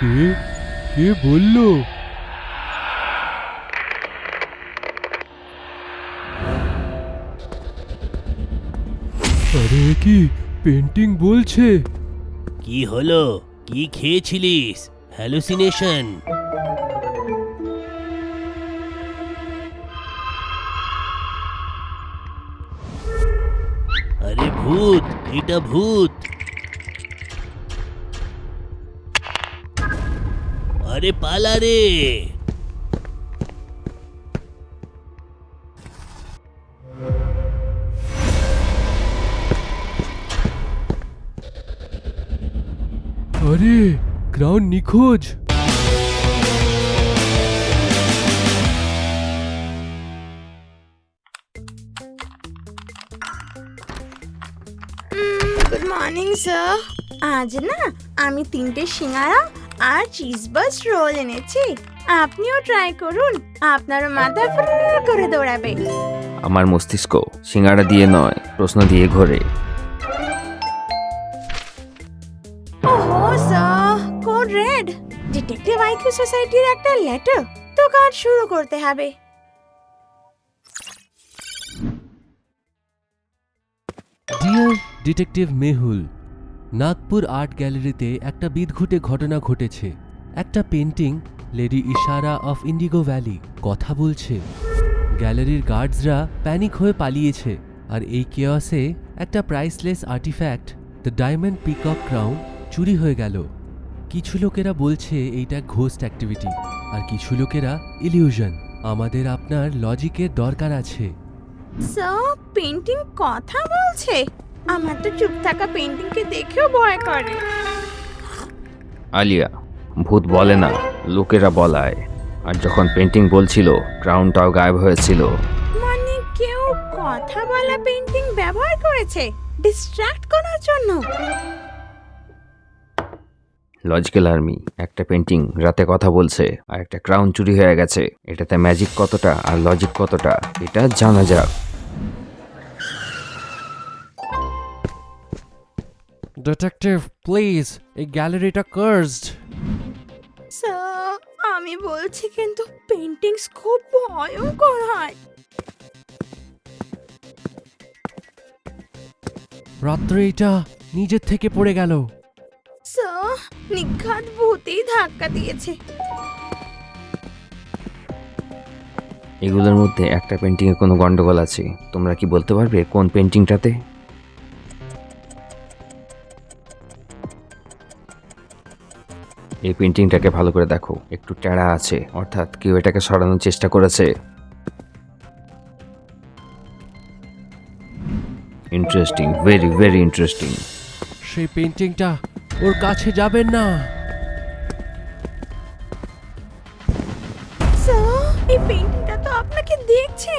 কে কে বললো? আরে কি পেন্টিং বলছে? কি হলো? কি খেয়েছিলিস? হ্যালুসিনেশন? আরে ভূত, এটা ভূত। আরে পালা রে। আরে ক্রাউন নিখোঁজ। Good morning sir. আজ না আমি 3টে সিঙ্গারা আর চিজ বাস রোল এনেছি, আপনিও ট্রাই করুন, আপনারও মাথা ফুর করে দৌড়াবে। আমার মস্তিষ্ক সিঙ্গাড়া দিয়ে নয়, প্রশ্ন দিয়ে ঘোরে। ওহো sir, code red. Detective IQ সোসাইটির একটা লেটার, তো কাজ শুরু করতে হবে। Dear detective Mehul, Nagpur art গ্যালারিতে একটা বিদঘুটে ঘটনা ঘটেছে। একটা painting lady Ishara of Indigo Valley কথা বলছে। গ্যালারির গার্ডসরা প্যানিক হয়ে পালিয়েছে, আর এই কেয়াসে একটা priceless artifact the diamond peacock crown চুরি হয়ে গেল। কিছু লোকেরা বলছে এইটা ঘোস্ট অ্যাক্টিভিটি, আর কিছু লোকেরা ইলিউশন। আমাদের আপনার লজিকের দরকার আছে। স্যার, পেন্টিং কথা বলছে? আমার তো চুপ থাকা পেন্টিংকে দেখেও ভয় করে। আলিয়া, ভূত বলে না, লোকেরা বলায়। আর যখন পেন্টিং বলছিল, ক্রাউনটাও গায়েব হয়েছিল। মানে কেউ কথা বলা পেন্টিং ব্যবহার করেছে ডিস্ট্রাক্ট করার জন্য। লজিক্যাল আর্মি, একটা পেন্টিং রাতে কথা বলছে আর একটা ক্রাউন চুরি হয়ে গেছে। এটাতে ম্যাজিক কতটা আর লজিক কতটা, এটা জানা যাক। ডিটেকটিভ প্লিজ, এই গ্যালারিটা কার্সড। স্যার, আমি বলছি কিন্তু পেন্টিংস খুব ভয়ঙ্কর হয়। রাত্রে এটা নিজের থেকে পড়ে গেল। স্যার, নিঘাত ভূতেই ধাক্কা দিয়েছে। এগুলোর মধ্যে একটা পেন্টিংয়ে কোনো গন্ডগোল আছে। তোমরা কি বলতে পারবে কোন পেন্টিংটাতে? এই পেন্টিংটাকে ভালো করে দেখো, একটু টেড়া আছে, অর্থাৎ কেউ এটাকে সরানোর চেষ্টা করেছে। Interesting, very very interesting. সেই পেন্টিংটা ওর কাছে যাবেন না। স্যার, এই পেন্টিংটা তো আপনাকে দেখছে,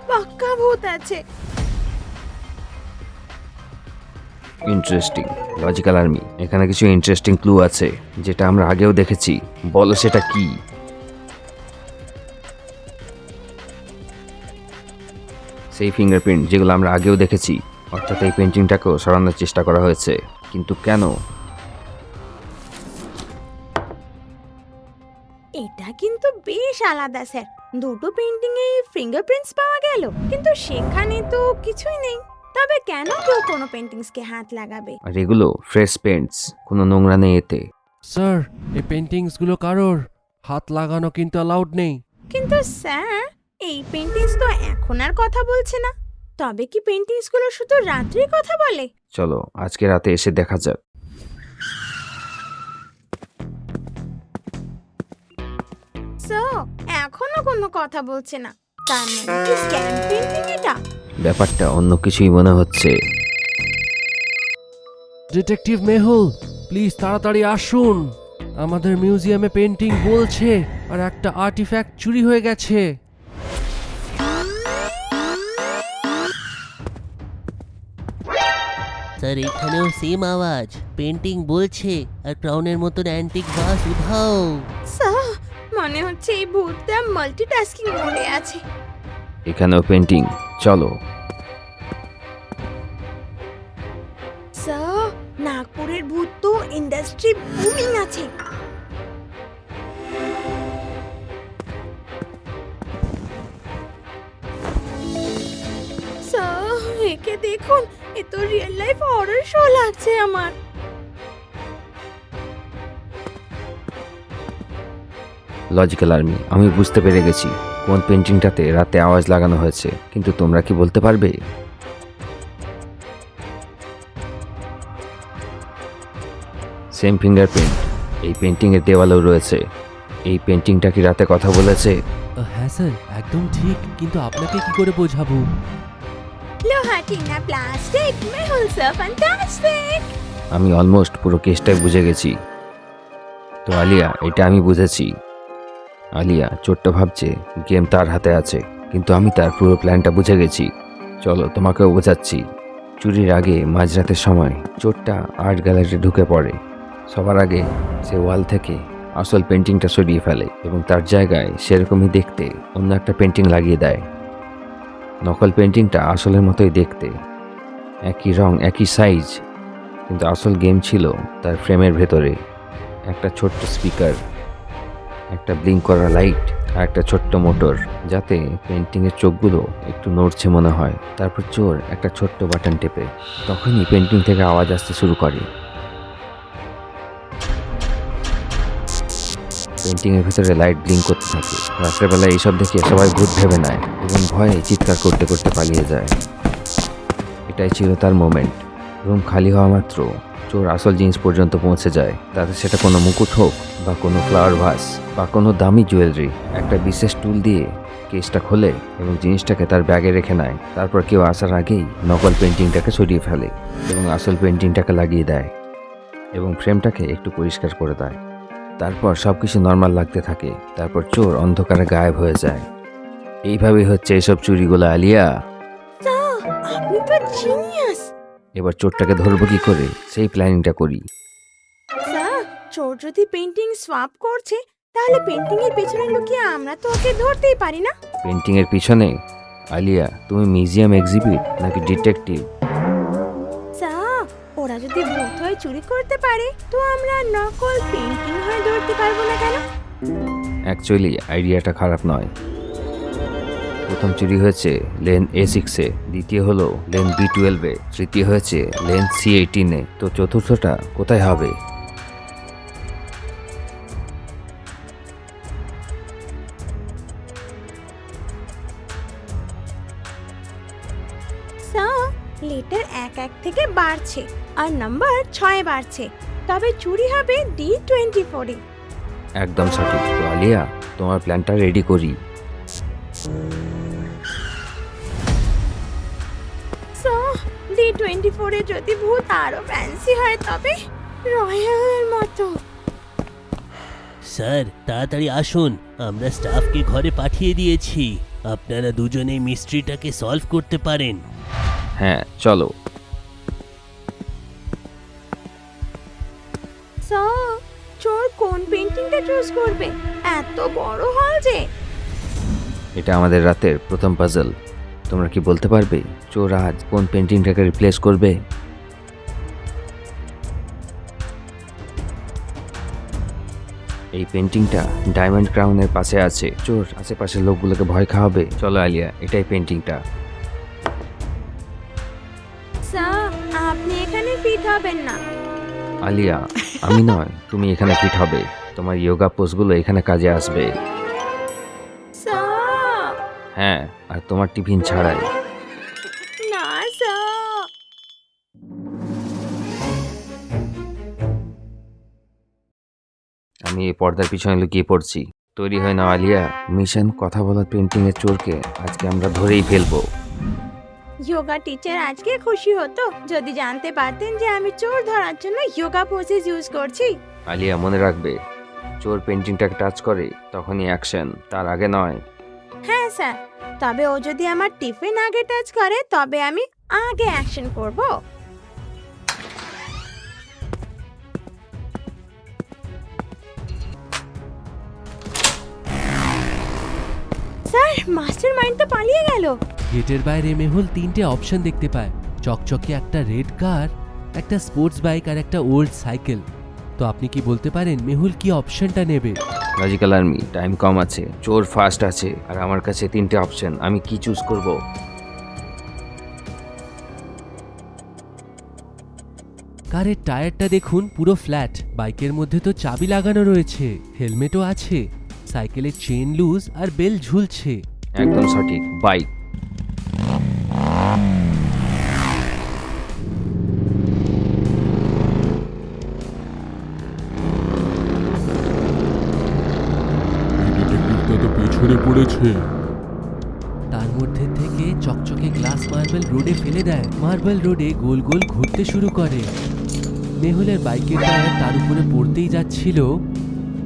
পাক্কা ভূত আছে। ইন্টারেস্টিং। লজিক্যাল আর্মি, এখানে কিছু ইন্টারেস্টিং ক্লু আছে যেটা আমরা আগেও দেখেছি। বলো সেটা কি? সেই ফিঙ্গারপ্রিন্ট যেগুলো আমরা আগেও দেখেছি, অর্থাৎ এই পেন্টিংটাকেও সরানোর চেষ্টা করা হয়েছে, কিন্তু কেন? এটা কিন্তু বেশ আলাদা স্যার। দুটো পেন্টিং এ ফিঙ্গারপ্রিন্টস পাওয়া গেল, কিন্তু সেখানে তো কিছুই নেই। তবে কেন কেউ কোনো পেন্টিংসকে হাত লাগাবে? আর এগুলো ফ্রেশ পেন্টস, কোনো নোংরা নেই এতে। স্যার, এই পেন্টিংসগুলো কারোর, হাত লাগানো কিন্তু অ্যালাউড নেই। কিন্তু স্যার, এই পেন্টিংস তো এখন আর কথা বলছে না। তবে কি পেন্টিংস গুলো শুধু রাত্রে কথা বলে? চলো আজকে রাতে এসে দেখা যাক। স্যার, এখনো কোনো কথা বলছে না। তার মানে কি স্ক্যাম পেন্টিং এটা? ব্যাপারটা অন্য কিছুই মনে হচ্ছে। ডিটেকটিভ মেহুল, প্লিজ তাড়াতাড়ি আসুন। আমাদের মিউজিয়ামে পেন্টিং বলছে আর একটা আর্টিফ্যাক্ট চুরি হয়ে গেছে। স্যার, এখানেও সেম আওয়াজ। পেন্টিং বলছে আর ক্রাউনের মতন অ্যান্টিক ভাস উধাও। স্যার, মনে হচ্ছে এই ভূতটা মাল্টিটাস্কিং মোডে আছে। এখানেও পেন্টিং, চলো। স্যার, নাগপুরের ভূত তো ইন্ডাস্ট্রি বুমিং আছে। দেখুন, এ তো রিয়েল লাইফ হরর শো লাগছে আমার। লজিক্যাল আর্মি, আমি বুঝতে পেরে গেছি কোন পেন্টিংটাতে রাতে আওয়াজ লাগানো হয়েছে, কিন্তু তোমরা কি বলতে পারবে? সেম ফিঙ্গারপ্রিন্ট এই পেন্টিংয়ের দেওয়ালেও রয়েছে। এই পেন্টিংটা কি রাতে কথা বলেছে? হ্যাঁ স্যার, একদম ঠিক, কিন্তু আপনাকে কি করে বোঝাবো? লোহা, Tina, plastic, Mehul sir fantastic. আমি অলমোস্ট পুরো কেসটাই বুঝে গেছি। তো আলিয়া, এটা আমি বুঝেছি। আলিয়া ছোট্ট ভাবছে গেম তার হাতে আছে, কিন্তু আমি তার পুরো প্ল্যানটা বুঝে গেছি। চলো তোমাকেও বোঝাচ্ছি। চুরির আগে মাঝরাতের সময় চোরটা আর্ট গ্যালারিতে ঢুকে পড়ে। সবার আগে সে ওয়াল থেকে আসল পেন্টিংটা সরিয়ে ফেলে এবং তার জায়গায় সেরকমই দেখতে অন্য একটা পেন্টিং লাগিয়ে দেয়। নকল পেন্টিংটা আসলের মতোই দেখতে, একই রং, একই সাইজ, কিন্তু আসল গেম ছিল তার ফ্রেমের ভেতরে। একটা ছোট্ট স্পিকার, একটা ব্লিঙ্ক করা লাইট আর একটা ছোট্ট মোটর, যাতে পেন্টিংয়ের চোখগুলো একটু নড়ছে মনে হয়। তারপর চোর একটা ছোট্ট বাটন টেপে, তখনই পেন্টিং থেকে আওয়াজ আসতে শুরু করে। পেন্টিংয়ের ভেতরে লাইট ব্লিঙ্ক করতে থাকে। রাত্রেবেলা এইসব দেখে সবাই ভূত ভেবে নেয় এবং ভয়ে চিৎকার করতে করতে পালিয়ে যায়। এটাই ছিল তার মোমেন্ট। রুম খালি হওয়া মাত্র চোর আসল জিনিস পর্যন্ত পৌঁছে যায়, তাতে সেটা কোনো মুকুট হোক বা কোনো ফ্লাওয়ার ভাস বা কোনো দামি জুয়েলারি। একটা বিশেষ টুল দিয়ে কেসটা খোলে এবং জিনিসটাকে তার ব্যাগে রেখে নেয়। তারপর কেউ আসার আগেই নকল পেন্টিংটাকে সরিয়ে ফেলে এবং আসল পেন্টিংটাকে লাগিয়ে দেয় এবং ফ্রেমটাকে একটু পরিষ্কার করে দেয়। তারপর সব কিছু নর্মাল লাগতে থাকে। তারপর চোর অন্ধকারে গায়েব হয়ে যায়। এইভাবেই হচ্ছে এসব চুরিগুলো আলিয়া। স্যার, আপনি তো জিনিয়াস। এবার চোরটাকে ধরবো কি করে, সেই প্ল্যানিংটা করি। স্যার, চোর যদি পেন্টিং সোয়াপ করছে, তাহলে পেন্টিং এর পেছনে লুকিয়ে আমরা তো ওকে ধরতেই পারি না। পেন্টিংয়ের পিছনে? আলিয়া, তুমি মিউজিয়াম এক্সিবিট নাকি ডিটেকটিভ? স্যার, ওরা যদি ভূত হয়ে চুরি করতে পারে, তো আমরা নকল পেন্টিং হয়ে ধরতে পারবো না কেন? অ্যাকচুয়ালি আইডিয়াটা খারাপ নয়। প্রথম চুরি হয়েছে লেন A6-এ, দ্বিতীয় হলো লেন B12-এ, তৃতীয় হয়েছে লেন C18-এ, তো চতুর্থটা কোথায় হবে? স্যার, লেটার 1 থেকে বাড়ছে আর নাম্বার 6 বাড়ছে, তবে চুরি হবে D24-এ। একদম সঠিক। তো আলিয়া, তোমার প্ল্যানটা রেডি করি। স্যার, D24-এ যদি ভূত আরো ফ্যান্সি হয়, তবে রয়্যালের মতো। স্যার, তাড়াতাড়ি আসুন, আমরা স্টাফকে ঘরে পাঠিয়ে দিয়েছি। আপনারা দুজনেই মিস্ট্রিটাকে সলভ করতে পারেন। হ্যাঁ, চলো। স্যার, চোর কোন পেন্টিংটা চুজ করবে? এত বড় হল যে। এটা আমাদের রাতের প্রথম পাজল। তোমরা কি বলতে পারবে চোর আজ কোন পেন্টিংটাকে রিপ্লেস করবে? এই পেন্টিংটা ডায়মন্ড ক্রাউনের পাশে আছে। চোর আশেপাশের লোকগুলোকে ভয় খাওয়াবে। চলো আলিয়া, এটাই পেন্টিংটা। স্যার, আপনি এখানে ফিট হবেন না। আলিয়া, আমি নয়, তুমি এখানে ফিট হবে। তোমার যোগা পোজগুলো এখানে কাজে আসবে। স্যার। হ্যাঁ, আর তোমার টিফিন ছাড়াই। না স্যার। আমি এই পর্দার পিছনে লুকিয়ে পড়ছি। তৈরি হয় না আলিয়া। মিশন কথা বলার পেন্টিং এর চোরকে আজকে আমরা ধরেই ফেলবো। যোগা টিচার আজকে খুশি হতো যদি জানতে পারতেন যে আমি চোর ধরার জন্য যোগা পোজেস ইউজ করছি। আলিয়া, মনে রাখবে, চোর পেন্টিংটাকে টাচ করে তখনই অ্যাকশন, তার আগে নয়। হ্যাঁ স্যার, তবে ও যদি আমার টিফিন আগে টাচ করে, তবে আমি আগে অ্যাকশন করব। স্যার, মাস্টার মাইন্ড তো পালিয়ে গেল। গেটের বাইরে মেহুল 3টে অপশন দেখতে পায়, চকচকে একটা রেড কার, একটা স্পোর্টস বাইক আর একটা ওল্ড সাইকেল। তো আপনি কি বলতে পারেন মেহুল কি অপশনটা নেবে? লজিক্যাল আর্মি, টাইম কম আছে, চোর ফার্স্ট আছে, আর আমার কাছে 3টে অপশন। আমি কি চুজ করব? কারের টায়ারটা দেখুন পুরো ফ্ল্যাট, বাইকের মধ্যে তো চাবি লাগানো রয়েছে, হেলমেটও আছে, সাইকেলের চেন লুজ আর বেল ঝুলছে। একদম সঠিক, বাইক। ডিটেকটিভটা তো পেছনে পড়েছে। তার মধ্যে থেকে চকচকে গ্লাস মার্বেল রোডে ফেলে দেয়। মার্বেল রোডে গোল গোল ঘুরতে শুরু করে। মেহুলের বাইকের টায়ার তার উপরে পড়তেই যাচ্ছিল।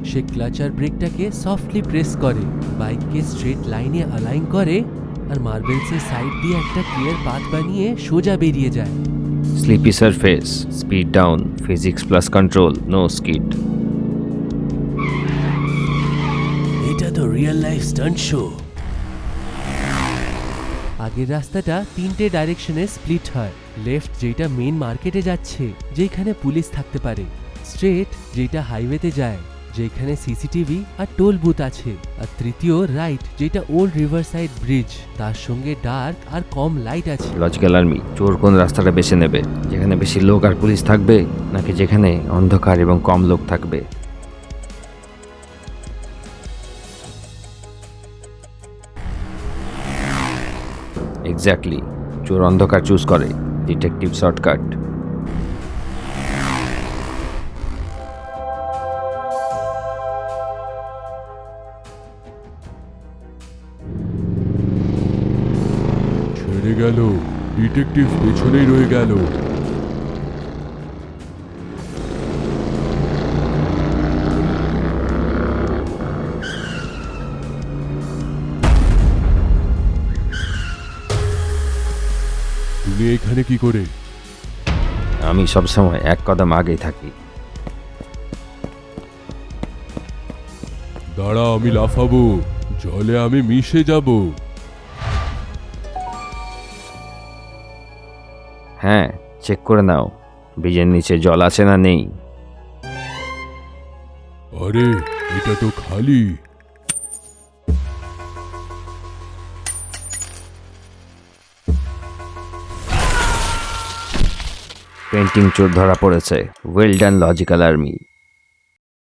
সে ক্লাচার ব্রেকটাকে সফটলি প্রেস করে, বাইককে স্ট্রেট লাইনে অ্যালাইন করে আর মার্বেলসের সাইড দিয়ে একটা ক্লিয়ার পাথ বানিয়ে সোজা বেরিয়ে যায়। Slippy surface, speed down, physics plus control, no skid. এটা তো রিয়েল লাইফ স্টান্ট শো। আগের রাস্তাটা তিনটে ডাইরেকশনে স্প্লিট হয়। লেফট যেটা মেইন মার্কেটে যাচ্ছে, যেখানে পুলিশ থাকতে পারে, স্ট্রেট যেটা হাইওয়েতে যায়, যেখানে সিসিটিভি আর টোল বুথ আছে, আর তৃতীয় রাইট যেটা ওল্ড রিভার সাইড ব্রিজ, তার সঙ্গে ডার্ক আর কম লাইট আছে। লজিক্যাল আর্মি, চোর কোন রাস্তাটা বেছে নেবে? যেখানে বেশি লোক আর পুলিশ থাকবে, নাকি যেখানে অন্ধকার এবং কম লোক থাকবে? এক্স্যাক্টলি, চোর অন্ধকার চুজ করে, ডিটেকটিভ শর্টকাট। ছেড়ে গেল, ডিটেকটিভ পেছনেই রয়ে গেল। তুমি এখানে কি করে? আমি সবসময় এক কদম আগেই থাকি। দাঁড়া, আমি লাফাবো, জলে আমি মিশে যাব। হ্যাঁ, চেক করে নাও, ব্রিজের নিচে জল আছে না নেই। আরে, এটা তো খালি। পেন্টিং চোর ধরা পড়েছে। Well done logical army.